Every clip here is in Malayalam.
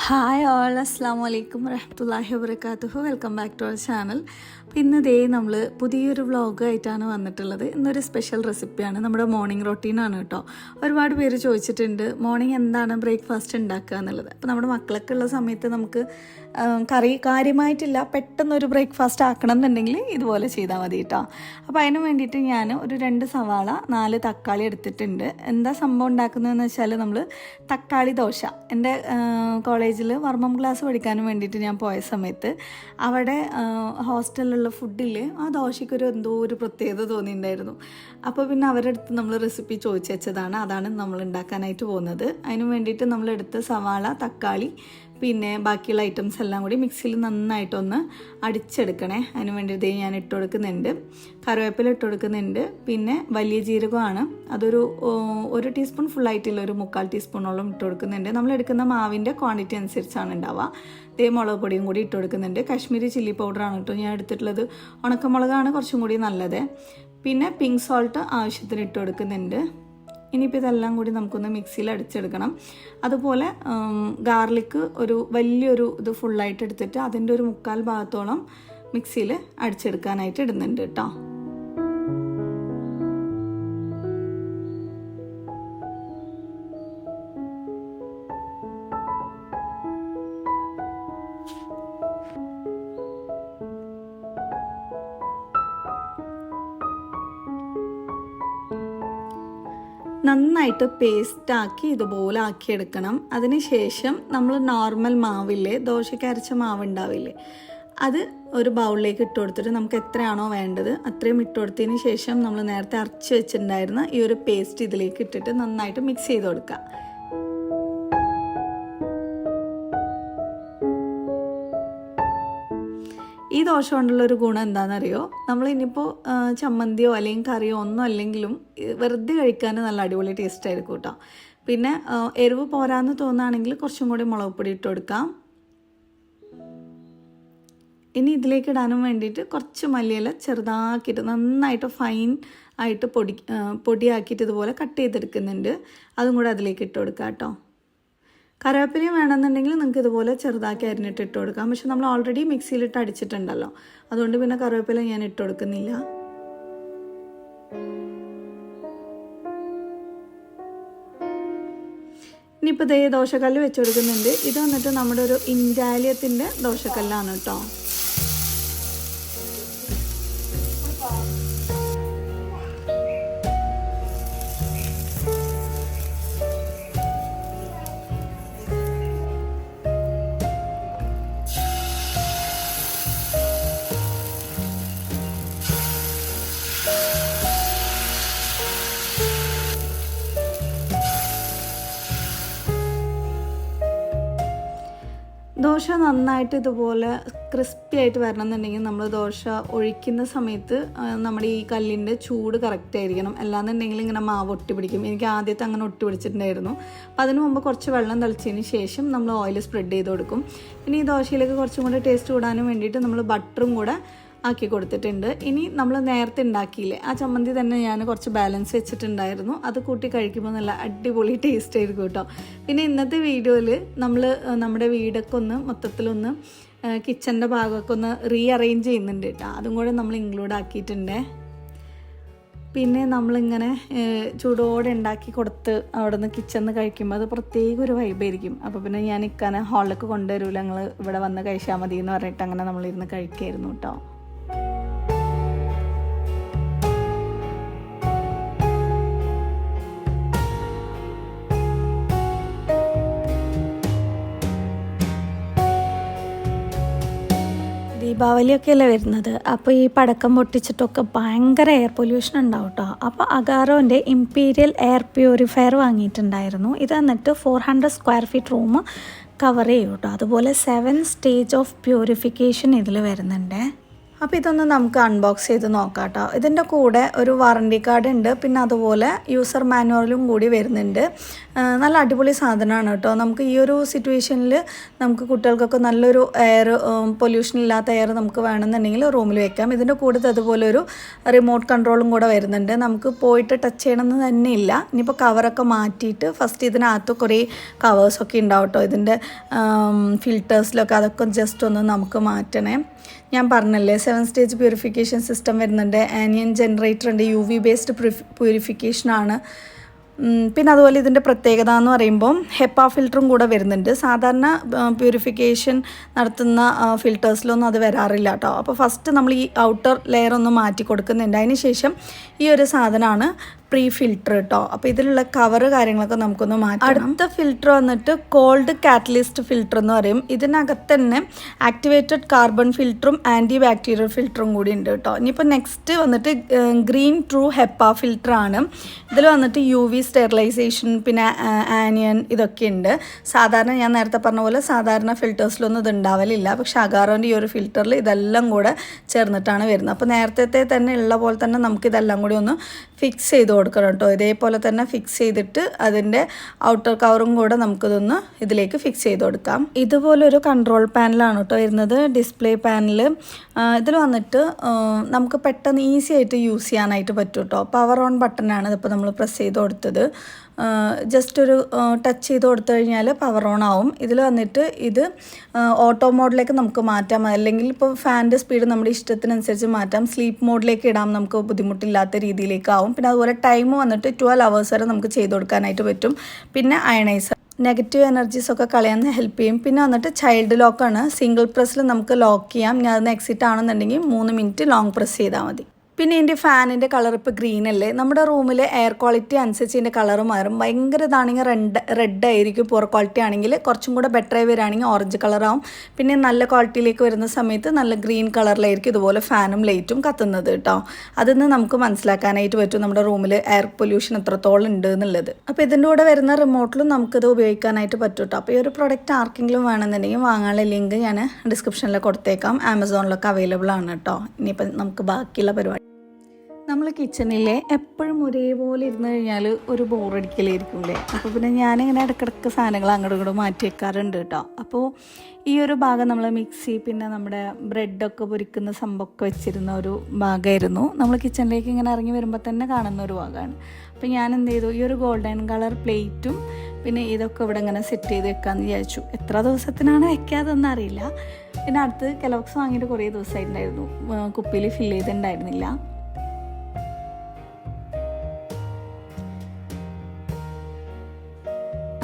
ഹായ് ഓൾ, അസ്സാം വലൈക്കും വറഹ്മത്തുള്ളാഹി വബറകാതുഹു. Welcome back to our channel. അപ്പോൾ ഇന്ന് നമ്മൾ പുതിയൊരു വ്ളോഗായിട്ടാണ് വന്നിട്ടുള്ളത്. ഇന്നൊരു സ്പെഷ്യൽ റെസിപ്പിയാണ്, നമ്മുടെ മോർണിംഗ് റൊട്ടീനാണ് കേട്ടോ. ഒരുപാട് പേര് ചോദിച്ചിട്ടുണ്ട് മോർണിംഗ് എന്താണ് ബ്രേക്ക്ഫാസ്റ്റ് ഉണ്ടാക്കുക എന്നുള്ളത്. അപ്പോൾ നമ്മുടെ മക്കളൊക്കെ ഉള്ള സമയത്ത് നമുക്ക് കാര്യമായിട്ടില്ല, പെട്ടെന്നൊരു ബ്രേക്ക്ഫാസ്റ്റ് ആക്കണം എന്നുണ്ടെങ്കിൽ ഇതുപോലെ ചെയ്താൽ മതി കേട്ടോ. അപ്പോൾ അതിന് വേണ്ടിയിട്ട് ഞാൻ ഒരു 2 സവാള 4 തക്കാളി എടുത്തിട്ടുണ്ട്. എന്താ സംഭവം ഉണ്ടാക്കുന്നതെന്ന് വെച്ചാൽ നമ്മൾ തക്കാളി ദോശ, എൻ്റെ കോളേജിൽ വർമ്മം ക്ലാസ് പഠിക്കാനും വേണ്ടിയിട്ട് ഞാൻ പോയ സമയത്ത് അവിടെ ഹോസ്റ്റലിലുള്ള ഫുഡിൽ ആ ദോശയ്ക്കൊരു എന്തോ ഒരു പ്രത്യേകത തോന്നിയിട്ടുണ്ടായിരുന്നു. അപ്പോൾ പിന്നെ അവരുടെ അടുത്ത് നമ്മൾ റെസിപ്പി ചോദിച്ചു വെച്ചതാണ്. അതാണ് നമ്മൾ ഉണ്ടാക്കാനായിട്ട് പോകുന്നത്. അതിന് വേണ്ടിയിട്ട് നമ്മളെടുത്ത് സവാള, തക്കാളി, പിന്നെ ബാക്കിയുള്ള ഐറ്റംസ് എല്ലാം കൂടി മിക്സിയിൽ നന്നായിട്ടൊന്ന് അടിച്ചെടുക്കണേ. അതിന് വേണ്ടി ഞാൻ ഇട്ട് കൊടുക്കുന്നുണ്ട്, കറിവേപ്പില ഇട്ട് കൊടുക്കുന്നുണ്ട്, പിന്നെ വലിയ ജീരകമാണ്, അതൊരു 1 ടീസ്പൂൺ ഫുള്ളായിട്ടില്ല, ഒരു 3/4 ടീസ്പൂണോളം ഇട്ട് കൊടുക്കുന്നുണ്ട്. നമ്മളെടുക്കുന്ന മാവിൻ്റെ ക്വാണ്ടിറ്റി അനുസരിച്ചാണ് ഉണ്ടാവുക. മുളക് പൊടിയും കൂടി ഇട്ട് കൊടുക്കുന്നുണ്ട്. കാശ്മീരി ചില്ലി പൗഡറാണ് കേട്ടോ ഞാൻ എടുത്തിട്ടുള്ളത്. ഉണക്കമുളകാണ് കുറച്ചും കൂടി നല്ലത്. പിന്നെ പിങ്ക് സോൾട്ട് ആവശ്യത്തിന് ഇട്ട് കൊടുക്കുന്നുണ്ട്. ഇനിയിപ്പോൾ ഇതെല്ലാം കൂടി നമുക്കൊന്ന് മിക്സിയിൽ അടിച്ചെടുക്കണം. അതുപോലെ ഗാർലിക്ക് വലിയൊരു ഇത് ഫുള്ളായിട്ട് എടുത്തിട്ട് അതിൻ്റെ ഒരു 3/4 ഭാഗത്തോളം മിക്സിയിൽ അടിച്ചെടുക്കാനായിട്ട് ഇടുന്നുണ്ട് കേട്ടോ. നന്നായിട്ട് പേസ്റ്റാക്കി ഇതുപോലെ ആക്കിയെടുക്കണം. അതിന് ശേഷം നമ്മൾ നോർമൽ മാവില്ലേ, ദോശയ്ക്ക് അരച്ച മാവ് ഉണ്ടാവില്ലേ, അത് ഒരു ബൗളിലേക്ക് ഇട്ട് കൊടുത്തിട്ട് നമുക്ക് എത്രയാണോ വേണ്ടത് അത്രയും ഇട്ട് കൊടുത്തതിന് ശേഷം നമ്മൾ നേരത്തെ അരച്ച് വെച്ചിട്ടുണ്ടായിരുന്ന ഈ ഒരു പേസ്റ്റ് ഇതിലേക്ക് ഇട്ടിട്ട് നന്നായിട്ട് മിക്സ് ചെയ്ത് കൊടുക്കുക. ഈ ദോശ കൊണ്ടുള്ളൊരു ഗുണം എന്താണെന്നറിയോ, നമ്മൾ ഇനിയിപ്പോൾ ചമ്മന്തിയോ അല്ലെങ്കിൽ കറിയോ ഒന്നും അല്ലെങ്കിലും വെറുതെ കഴിക്കാൻ നല്ല അടിപൊളി ടേസ്റ്റ് ആയിരിക്കും കേട്ടോ. പിന്നെ എരിവ് പോരാന്ന് തോന്നുകയാണെങ്കിൽ കുറച്ചും കൂടി മുളക് പൊടി ഇട്ട് കൊടുക്കാം. ഇനി ഇതിലേക്ക് ഇടാനും വേണ്ടിയിട്ട് കുറച്ച് മല്ലിയില ചെറുതാക്കിയിട്ട് നന്നായിട്ട് ഫൈൻ ആയിട്ട് പൊടിയാക്കിയിട്ട് ഇതുപോലെ കട്ട് ചെയ്തെടുക്കുന്നുണ്ട്. അതും കൂടെ അതിലേക്ക് ഇട്ട് കൊടുക്കാം കേട്ടോ. കറിവേപ്പിലയും വേണമെന്നുണ്ടെങ്കിൽ നിങ്ങൾക്ക് ഇതുപോലെ ചെറുതാക്കി അരിഞ്ഞിട്ട് ഇട്ട് കൊടുക്കാം. പക്ഷെ നമ്മൾ ഓൾറെഡി മിക്സിയിലിട്ട് അടിച്ചിട്ടുണ്ടല്ലോ, അതുകൊണ്ട് പിന്നെ കറിവേപ്പില ഞാൻ ഇട്ട് കൊടുക്കുന്നില്ല. ഇനിയിപ്പോൾ ദോശക്കല്ല് വെച്ച് കൊടുക്കുന്നുണ്ട്. ഇത് വന്നിട്ട് നമ്മുടെ ഒരു ഇൻഡാലിയത്തിൻ്റെ ദോശക്കല്ലാണ് കേട്ടോ. ദോശ നന്നായിട്ട് ഇതുപോലെ ക്രിസ്പി ആയിട്ട് വരണമെന്നുണ്ടെങ്കിൽ നമ്മൾ ദോശ ഒഴിക്കുന്ന സമയത്ത് നമ്മുടെ ഈ കല്ലിൻ്റെ ചൂട് കറക്റ്റ് ആയിരിക്കണം. അല്ലാന്നുണ്ടെങ്കിൽ ഇങ്ങനെ മാവ് ഒട്ടി പിടിക്കും. എനിക്ക് ആദ്യത്തെ അങ്ങനെ ഒട്ടി പിടിച്ചിട്ടുണ്ടായിരുന്നു. അപ്പോൾ അതിന് മുമ്പ് കുറച്ച് വെള്ളം തളിച്ചതിന് ശേഷം നമ്മൾ ഓയിൽ സ്പ്രെഡ് ചെയ്ത് കൊടുക്കും. പിന്നെ ഈ ദോശയിലേക്ക് കുറച്ചും കൂടി ടേസ്റ്റ് കൂടാനും വേണ്ടിയിട്ട് നമ്മൾ ബട്ടറും കൂടെ ആക്കി കൊടുത്തിട്ടുണ്ട്. ഇനി നമ്മൾ നേരത്തെ ഉണ്ടാക്കിയില്ലേ ആ ചമ്മന്തി തന്നെ ഞാൻ കുറച്ച് ബാലൻസ് വെച്ചിട്ടുണ്ടായിരുന്നു. അത് കൂട്ടി കഴിക്കുമ്പോൾ നല്ല അടിപൊളി ടേസ്റ്റ് ആയിരിക്കും കേട്ടോ. പിന്നെ ഇന്നത്തെ വീഡിയോയിൽ നമ്മൾ നമ്മുടെ വീടൊക്കെ ഒന്ന് മൊത്തത്തിലൊന്ന് കിച്ചൻ്റെ ഭാഗമൊക്കെ ഒന്ന് അറേഞ്ച് ചെയ്യുന്നുണ്ട് കേട്ടോ. അതും കൂടെ നമ്മൾ ഇൻക്ലൂഡ് ആക്കിയിട്ടുണ്ട്. പിന്നെ നമ്മളിങ്ങനെ ചൂടോടെ ഉണ്ടാക്കി കൊടുത്ത് അവിടെ നിന്ന് കിച്ചണിൽ നിന്ന് കഴിക്കുമ്പോൾ അത് പ്രത്യേക ഒരു വൈബായിരിക്കും. അപ്പോൾ പിന്നെ ഞാൻ ഇക്കാനെ ഹാളിലേക്ക് കൊണ്ടുവരില്ല, ഞങ്ങൾ ഇവിടെ വന്ന് കഴിച്ചാൽ മതി എന്ന് പറഞ്ഞിട്ട് അങ്ങനെ നമ്മളിരുന്ന് കഴിക്കായിരുന്നു കേട്ടോ. ദീപാവലിയൊക്കെ അല്ലേ വരുന്നത്. അപ്പോൾ ഈ പടക്കം പൊട്ടിച്ചിട്ടൊക്കെ ഭയങ്കര എയർ പൊല്യൂഷൻ ഉണ്ടാവും കേട്ടോ. അപ്പോൾ അഗാറോൻ്റെ ഇംപീരിയൽ എയർ പ്യൂരിഫയർ വാങ്ങിയിട്ടുണ്ടായിരുന്നു. ഇത് എന്നിട്ട് 400 സ്ക്വയർ ഫീറ്റ് റൂം കവർ ചെയ്യും കേട്ടോ. അതുപോലെ 7 സ്റ്റേജ് ഓഫ് പ്യൂരിഫിക്കേഷൻ ഇതിൽ വരുന്നുണ്ട്. അപ്പോൾ ഇതൊന്ന് നമുക്ക് അൺബോക്സ് ചെയ്ത് നോക്കാം കേട്ടോ. ഇതിൻ്റെ കൂടെ ഒരു വാറണ്ടി കാർഡ് ഉണ്ട്, പിന്നെ അതുപോലെ യൂസർ മാനുവലും കൂടി വരുന്നുണ്ട്. നല്ല അടിപൊളി സാധനമാണ് കേട്ടോ. നമുക്ക് ഈ ഒരു സിറ്റുവേഷനിൽ നമുക്ക് കുട്ടികൾക്കൊക്കെ നല്ലൊരു എയർ, പൊല്യൂഷൻ ഇല്ലാത്ത എയർ നമുക്ക് വേണമെന്നുണ്ടെങ്കിൽ റൂമിൽ വെക്കാം. ഇതിൻ്റെ കൂടെ അതുപോലെ ഒരു റിമോട്ട് കൺട്രോളും കൂടെ വരുന്നുണ്ട്. നമുക്ക് പോയിട്ട് ടച്ച് ചെയ്യണമെന്ന് തന്നെ ഇല്ല. ഇനിയിപ്പോൾ കവറൊക്കെ മാറ്റിയിട്ട് ഫസ്റ്റ് ഇതിനകത്ത് കുറേ കവേഴ്സൊക്കെ ഉണ്ടാവും കേട്ടോ. ഇതിൻ്റെ ഫിൽറ്റേഴ്സിലൊക്കെ അതൊക്കെ ജസ്റ്റ് ഒന്ന് നമുക്ക് മാറ്റണേ. ഞാൻ പറഞ്ഞല്ലേ 7 സ്റ്റേജ് പ്യൂരിഫിക്കേഷൻ സിസ്റ്റം വരുന്നുണ്ട്. ആനിയൻ ജനറേറ്റർ ഉണ്ട്, UV ബേസ്ഡ് പ്യൂരിഫിക്കേഷനാണ്. പിന്നെ അതുപോലെ ഇതിൻ്റെ പ്രത്യേകത എന്ന് പറയുമ്പോൾ ഹെപ്പ ഫിൽറ്ററും കൂടെ വരുന്നുണ്ട്. സാധാരണ പ്യൂരിഫിക്കേഷൻ നടത്തുന്ന ഫിൽറ്റേഴ്സിലൊന്നും അത് വരാറില്ല കേട്ടോ. അപ്പോൾ ഫസ്റ്റ് നമ്മൾ ഈ ഔട്ടർ ലെയർ ഒന്ന് മാറ്റി കൊടുക്കുന്നുണ്ട്. അതിന് ശേഷം ഈ ഒരു സാധനമാണ് പ്രീ ഫിൽറ്റർ കേട്ടോ. അപ്പോൾ ഇതിലുള്ള കവറ് കാര്യങ്ങളൊക്കെ നമുക്കൊന്ന് മാറ്റാം. അടുത്ത ഫിൽറ്റർ വന്നിട്ട് കോൾഡ് കാറ്റലിസ്റ്റ് ഫിൽറ്റർ എന്ന് പറയും. ഇതിനകത്ത് തന്നെ ആക്ടിവേറ്റഡ് കാർബൺ ഫിൽറ്ററും ആൻറ്റി ബാക്ടീരിയൽ ഫിൽറ്ററും കൂടി ഉണ്ട് കേട്ടോ. ഇനിയിപ്പോൾ നെക്സ്റ്റ് വന്നിട്ട് ഗ്രീൻ ട്രൂ ഹെപ്പ ഫിൽറ്ററാണ്. ഇതിൽ വന്നിട്ട് UV സ്റ്റെറിലൈസേഷൻ, പിന്നെ ആനിയൻ ഇതൊക്കെ ഉണ്ട്. സാധാരണ ഞാൻ നേരത്തെ പറഞ്ഞ പോലെ സാധാരണ ഫിൽറ്റേഴ്സിലൊന്നും ഇത് ഉണ്ടാവലില്ല. പക്ഷെ അഗാറോൻ്റെ ഈ ഒരു ഫിൽറ്ററിൽ ഇതെല്ലാം കൂടെ ചേർന്നിട്ടാണ് വരുന്നത്. അപ്പോൾ നേരത്തെ തന്നെ ഉള്ള പോലെ തന്നെ നമുക്കിതെല്ലാം കൂടി ഒന്ന് ഫിക്സ് ചെയ്ത് കൊടുക്കണം കേട്ടോ. ഇതേപോലെ തന്നെ ഫിക്സ് ചെയ്തിട്ട് അതിൻ്റെ ഔട്ടർ കവറും കൂടെ നമുക്കിതൊന്ന് ഇതിലേക്ക് ഫിക്സ് ചെയ്ത് കൊടുക്കാം. ഇതുപോലൊരു കൺട്രോൾ പാനലാണ് കേട്ടോ വരുന്നത്, ഡിസ്പ്ലേ പാനൽ. ഇതിൽ വന്നിട്ട് നമുക്ക് പെട്ടെന്ന് ഈസി ആയിട്ട് യൂസ് ചെയ്യാനായിട്ട് പറ്റും കേട്ടോ. പവർ ഓൺ ബട്ടനാണ് ഇതിപ്പോൾ നമ്മൾ പ്രസ് ചെയ്ത് കൊടുത്തത്. ജസ്റ്റ് ഒരു ടച്ച് ചെയ്ത് കൊടുത്തു കഴിഞ്ഞാൽ പവർ ഓൺ ആവും. ഇതിൽ വന്നിട്ട് ഇത് ഓട്ടോ മോഡിലേക്ക് നമുക്ക് മാറ്റാം, അല്ലെങ്കിൽ ഇപ്പോൾ ഫാനിൻ്റെ സ്പീഡ് നമ്മുടെ ഇഷ്ടത്തിനനുസരിച്ച് മാറ്റാം. സ്ലീപ്പ് മോഡിലേക്ക് ഇടാം, നമുക്ക് ബുദ്ധിമുട്ടില്ലാത്ത രീതിയിലേക്കാവും. പിന്നെ അതുപോലെ ടൈം വന്നിട്ട് 12 hours വരെ നമുക്ക് ചെയ്ത് കൊടുക്കാനായിട്ട് പറ്റും. പിന്നെ അയണൈസർ നെഗറ്റീവ് എനർജീസൊക്കെ കളയാൻ ഹെൽപ്പ് ചെയ്യും. പിന്നെ വന്നിട്ട് ചൈൽഡ് ലോക്കാണ്. സിംഗിൾ പ്രസ്സിൽ നമുക്ക് ലോക്ക് ചെയ്യാം. ഞാൻ അത് എക്സിറ്റ് ആണെന്നുണ്ടെങ്കിൽ 3 minute ലോങ് പ്രസ് ചെയ്താൽ മതി. പിന്നെ ഇതിൻ്റെ ഫാനിൻ്റെ കളർ ഇപ്പോൾ ഗ്രീൻ അല്ലേ. നമ്മുടെ റൂമിലെ എയർ ക്വാളിറ്റി അനുസരിച്ച് ഇതിൻ്റെ കളർ മാറും. ഭയങ്കര ഇതാണെങ്കിൽ റെഡ് ആയിരിക്കും. പുവർ ക്വാളിറ്റി ആണെങ്കിൽ കുറച്ചും കൂടെ ബെറ്ററായി വരികയാണെങ്കിൽ ഓറഞ്ച് കളറാവും. പിന്നെ നല്ല ക്വാളിറ്റിയിലേക്ക് വരുന്ന സമയത്ത് നല്ല ഗ്രീൻ കളറിലായിരിക്കും ഇതുപോലെ ഫാനും ലൈറ്റും കത്തുന്നത് കേട്ടോ. അതിന്ന് നമുക്ക് മനസ്സിലാക്കാനായിട്ട് പറ്റും നമ്മുടെ റൂമിൽ എയർ പൊല്യൂഷൻ എത്രത്തോളം ഉണ്ട് എന്നുള്ളത്. അപ്പോൾ ഇതിൻ്റെ കൂടെ വരുന്ന റിമോട്ടിലും നമുക്കിത് ഉപയോഗിക്കാനായിട്ട് പറ്റും കേട്ടോ. അപ്പോൾ ഈ ഒരു പ്രൊഡക്റ്റ് ആർക്കെങ്കിലും വേണമെന്നുണ്ടെങ്കിൽ വാങ്ങാനുള്ള ലിങ്ക് ഞാൻ ഡിസ്ക്രിപ്ഷനിൽ കൊടുത്തേക്കാം. ആമസോണിലൊക്കെ അവൈലബിൾ ആണ് കേട്ടോ. ഇനിയിപ്പോൾ നമുക്ക് ബാക്കിയുള്ള പരിപാടി, നമ്മൾ കിച്ചണിലെ എപ്പോഴും ഒരേപോലെ ഇരുന്ന് കഴിഞ്ഞാൽ ഒരു ബോറടിക്കലായിരിക്കുമല്ലേ. അപ്പോൾ പിന്നെ ഞാനിങ്ങനെ ഇടയ്ക്കിടയ്ക്ക് സാധനങ്ങൾ അങ്ങോട്ടും ഇങ്ങോട്ടും മാറ്റി വെക്കാറുണ്ട് കേട്ടോ. അപ്പോൾ ഈ ഒരു ഭാഗം നമ്മൾ മിക്സി, പിന്നെ നമ്മുടെ ബ്രെഡൊക്കെ പൊരിക്കുന്ന സംഭവമൊക്കെ വെച്ചിരുന്ന ഒരു ഭാഗമായിരുന്നു. നമ്മൾ കിച്ചണിലേക്ക് ഇങ്ങനെ ഇറങ്ങി വരുമ്പോൾ തന്നെ കാണുന്ന ഒരു ഭാഗമാണ്. അപ്പോൾ ഞാൻ എന്ത് ചെയ്തു, ഈ ഒരു ഗോൾഡൻ കളർ പ്ലേറ്റും പിന്നെ ഇതൊക്കെ ഇവിടെ ഇങ്ങനെ സെറ്റ് ചെയ്ത് വെക്കാമെന്ന് വിചാരിച്ചു. എത്ര ദിവസത്തിനാണ് വെക്കാതെന്ന് അറിയില്ല. പിന്നെ അടുത്ത് കെലോക്സ് വാങ്ങിയിട്ട് കുറേ ദിവസമായിട്ടുണ്ടായിരുന്നു, കുപ്പിയിൽ ഫില്ല് ചെയ്തിട്ടുണ്ടായിരുന്നില്ല.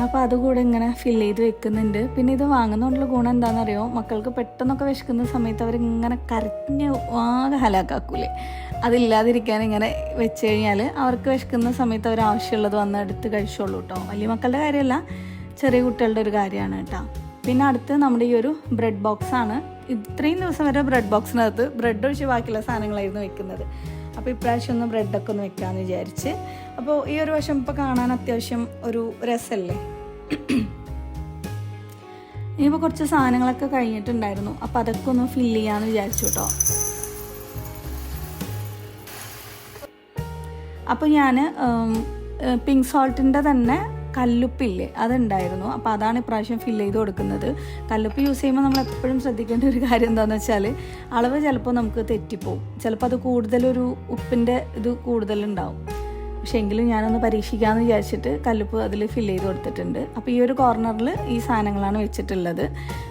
അപ്പോൾ അതുകൂടെ ഇങ്ങനെ ഫില്ല് ചെയ്ത് വെക്കുന്നുണ്ട്. പിന്നെ ഇത് വാങ്ങുന്നതുകൊണ്ടുള്ള ഗുണം എന്താണെന്നറിയോ, മക്കൾക്ക് പെട്ടെന്നൊക്കെ വിശക്കുന്ന സമയത്ത് അവരിങ്ങനെ കരഞ്ഞ് ആകെ ഹലാക്കാക്കൂലേ. അതില്ലാതിരിക്കാൻ ഇങ്ങനെ വെച്ച് കഴിഞ്ഞാൽ അവർക്ക് വിശക്കുന്ന സമയത്ത് അവർ ആവശ്യമുള്ളത് വന്ന് എടുത്ത് കഴിച്ചോളൂ കേട്ടോ. വലിയ മക്കളുടെ കാര്യമല്ല, ചെറിയ കുട്ടികളുടെ ഒരു കാര്യമാണ് കേട്ടോ. പിന്നെ അടുത്ത് നമ്മുടെ ഈ ഒരു ബ്രെഡ് ബോക്സാണ്. ഇത്രയും ദിവസം വരെ ബ്രെഡ് ബോക്സിനകത്ത് ബ്രെഡ് ഒഴിച്ച് ബാക്കിയുള്ള സാധനങ്ങളായിരുന്നു വെക്കുന്നത്. അപ്പോൾ ഇപ്രാവശ്യം ഒന്ന് ബ്രെഡൊക്കെ ഒന്ന് വെക്കാമെന്ന് വിചാരിച്ച്. അപ്പോൾ ഈ ഒരു വശം ഇപ്പോൾ കാണാൻ അത്യാവശ്യം ഒരു രസമല്ലേ. ഇനിയിപ്പോൾ കുറച്ച് സാധനങ്ങളൊക്കെ കഴിഞ്ഞിട്ടുണ്ടായിരുന്നു. അപ്പോൾ അതൊക്കെ ഒന്ന് ഫില്ല് ചെയ്യാമെന്ന് വിചാരിച്ചു കേട്ടോ. അപ്പോൾ ഞാൻ പിങ്ക് സോൾട്ടിൻ്റെ തന്നെ കല്ലുപ്പില്ലേ അതുണ്ടായിരുന്നു. അപ്പോൾ അതാണ് ഇപ്രാവശ്യം ഫില്ല് ചെയ്ത് കൊടുക്കുന്നത്. കല്ലുപ്പ് യൂസ് ചെയ്യുമ്പോൾ നമ്മൾ എപ്പോഴും ശ്രദ്ധിക്കേണ്ട ഒരു കാര്യം എന്താണെന്ന് വെച്ചാൽ അളവ് ചിലപ്പോൾ നമുക്ക് തെറ്റിപ്പോവും. ചിലപ്പോൾ അത് കൂടുതലൊരു ഉപ്പിൻ്റെ ഇത് കൂടുതലുണ്ടാവും. പക്ഷേ എങ്കിലും ഞാനൊന്ന് പരീക്ഷിക്കാമെന്ന് വിചാരിച്ചിട്ട് കല്ലുപ്പ് അതിൽ ഫില്ല് ചെയ്ത് കൊടുത്തിട്ടുണ്ട്. അപ്പോൾ ഈ ഒരു കോർണറിൽ ഈ സാധനങ്ങളാണ് വെച്ചിട്ടുള്ളത്.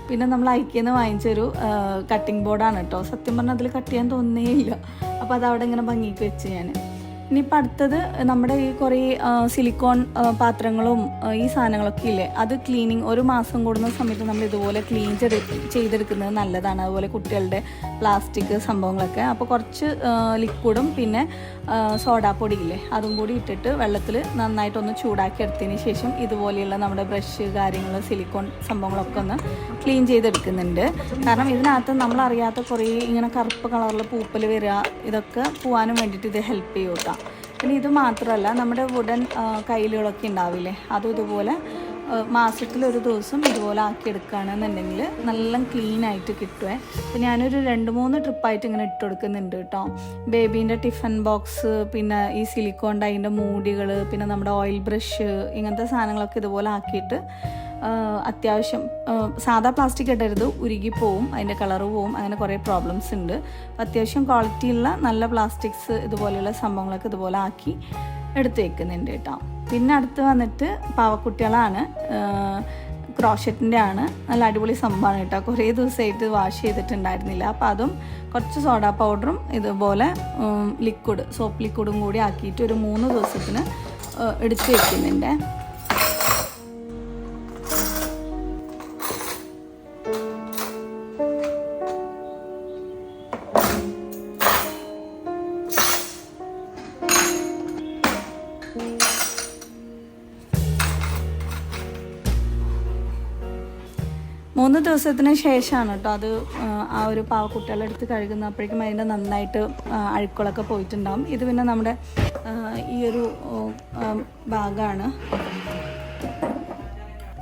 പിന്നെ നമ്മൾ ഐക്യന്ന് വാങ്ങിച്ചൊരു കട്ടിംഗ് ബോർഡാണ് കേട്ടോ. സത്യം പറഞ്ഞാൽ അതിൽ കട്ട് ചെയ്യാൻ തോന്നുന്നേയില്ല. അപ്പോൾ അതവിടെ ഇങ്ങനെ ഭംഗിക്ക് വെച്ച് ഞാൻ. ഇനിയിപ്പോൾ അടുത്തത് നമ്മുടെ ഈ കുറേ സിലിക്കോൺ പാത്രങ്ങളും ഈ സാധനങ്ങളൊക്കെ ഇല്ലേ, അത് ക്ലീനിങ് 1 മാസം കൂടുന്ന സമയത്ത് നമ്മൾ ഇതുപോലെ ക്ലീൻ ചെയ്തെടുക്കുന്നത് നല്ലതാണ്. അതുപോലെ കുട്ടികളുടെ പ്ലാസ്റ്റിക് സംഭവങ്ങളൊക്കെ. അപ്പോൾ കുറച്ച് ലിക്വിഡും പിന്നെ സോഡാപ്പൊടിയില്ലേ അതും കൂടി ഇട്ടിട്ട് വെള്ളത്തിൽ നന്നായിട്ടൊന്ന് ചൂടാക്കി എടുത്തതിന് ശേഷം ഇതുപോലെയുള്ള നമ്മുടെ ബ്രഷ് കാര്യങ്ങൾ സിലിക്കോൺ സംഭവങ്ങളൊക്കെ ഒന്ന് ക്ലീൻ ചെയ്തെടുക്കുന്നുണ്ട്. കാരണം ഇതിനകത്ത് നമ്മളറിയാത്ത കുറേ ഇങ്ങനെ കറുപ്പ് കളറിൽ പൂപ്പൽ വരിക, ഇതൊക്കെ പോകാനും വേണ്ടിയിട്ട് ഇത് ഹെൽപ്പ് ചെയ്യും കേട്ടോ. പിന്നെ ഇത് മാത്രമല്ല, നമ്മുടെ വുഡൻ കയ്യിലുകളൊക്കെ ഉണ്ടാവില്ലേ, അതും ഇതുപോലെ മാസത്തിലൊരു ദിവസം ഇതുപോലെ ആക്കിയെടുക്കുകയാണെന്നുണ്ടെങ്കിൽ നല്ല ക്ലീനായിട്ട് കിട്ടുമേ. അപ്പോൾ ഞാനൊരു 2-3 ട്രിപ്പായിട്ട് ഇങ്ങനെ ഇട്ട് കൊടുക്കുന്നുണ്ട് കേട്ടോ. ബേബീൻ്റെ ടിഫൻ ബോക്സ്, പിന്നെ ഈ സിലിക്കോൺ ഡൈൻ്റെ മൂടികൾ, പിന്നെ നമ്മുടെ ഓയിൽ ബ്രഷ്, ഇങ്ങനത്തെ സാധനങ്ങളൊക്കെ ഇതുപോലെ ആക്കിയിട്ട് അത്യാവശ്യം സാധാ പ്ലാസ്റ്റിക് ഇടരുത്, ഉരുകിപ്പോവും, അതിൻ്റെ കളറ് പോവും, അങ്ങനെ കുറേ പ്രോബ്ലംസ് ഉണ്ട്. അത്യാവശ്യം ക്വാളിറ്റിയുള്ള നല്ല പ്ലാസ്റ്റിക്സ് ഇതുപോലെയുള്ള സംഭവങ്ങളൊക്കെ ഇതുപോലെ ആക്കി എടുത്ത് വെക്കുന്നുണ്ട് കേട്ടോ. പിന്നെ അടുത്ത് വന്നിട്ട് പാവക്കുട്ടികളാണ്, ക്രോഷറ്റിൻ്റെ ആണ്. നല്ല അടിപൊളി സംഭവമാണ് കേട്ടോ. കുറേ ദിവസമായിട്ട് വാഷ് ചെയ്തിട്ടുണ്ടായിരുന്നില്ല. അപ്പോൾ അതും കുറച്ച് സോഡാ പൗഡറും ഇതുപോലെ സോപ്പ് ലിക്വിഡും കൂടി ആക്കിയിട്ട് ഒരു 3 ദിവസത്തിന് എടുത്ത് വെക്കുന്നുണ്ട്. മൂന്ന് ദിവസത്തിന് ശേഷമാണ് കേട്ടോ അത് ആ ഒരു പാവക്കുട്ടികളെ എടുത്ത് കഴുകുന്നപ്പോഴേക്കും അതിൻ്റെ നന്നായിട്ട് അഴുക്കുകളൊക്കെ പോയിട്ടുണ്ടാകും. ഇത് പിന്നെ നമ്മുടെ ഈ ഒരു ഭാഗമാണ്.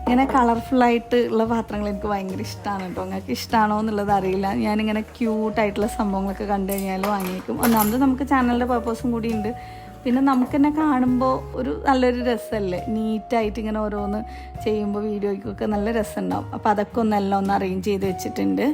ഇങ്ങനെ കളർഫുള്ളായിട്ട് ഉള്ള പാത്രങ്ങൾ എനിക്ക് ഭയങ്കര ഇഷ്ടമാണ് കേട്ടോ. നിങ്ങൾക്ക് ഇഷ്ടമാണോ എന്നുള്ളത് അറിയില്ല. ഞാനിങ്ങനെ ക്യൂട്ടായിട്ടുള്ള സംഭവങ്ങളൊക്കെ കണ്ടു കഴിഞ്ഞാൽ വാങ്ങിയേക്കും. ഒന്നാമത് നമുക്ക് ചാനലിൻ്റെ പർപ്പസും കൂടി ഉണ്ട്. പിന്നെ നമുക്ക് തന്നെ കാണുമ്പോൾ ഒരു നല്ലൊരു രസമല്ലേ, നീറ്റായിട്ട് ഇങ്ങനെ ഓരോന്ന് ചെയ്യുമ്പോൾ വീഡിയോയ്ക്കൊക്കെ നല്ല രസമുണ്ടാവും. അപ്പോൾ അതൊക്കെ ഒന്നെല്ലാം ഒന്ന് അറേഞ്ച് ചെയ്ത് വെച്ചിട്ടുണ്ട്.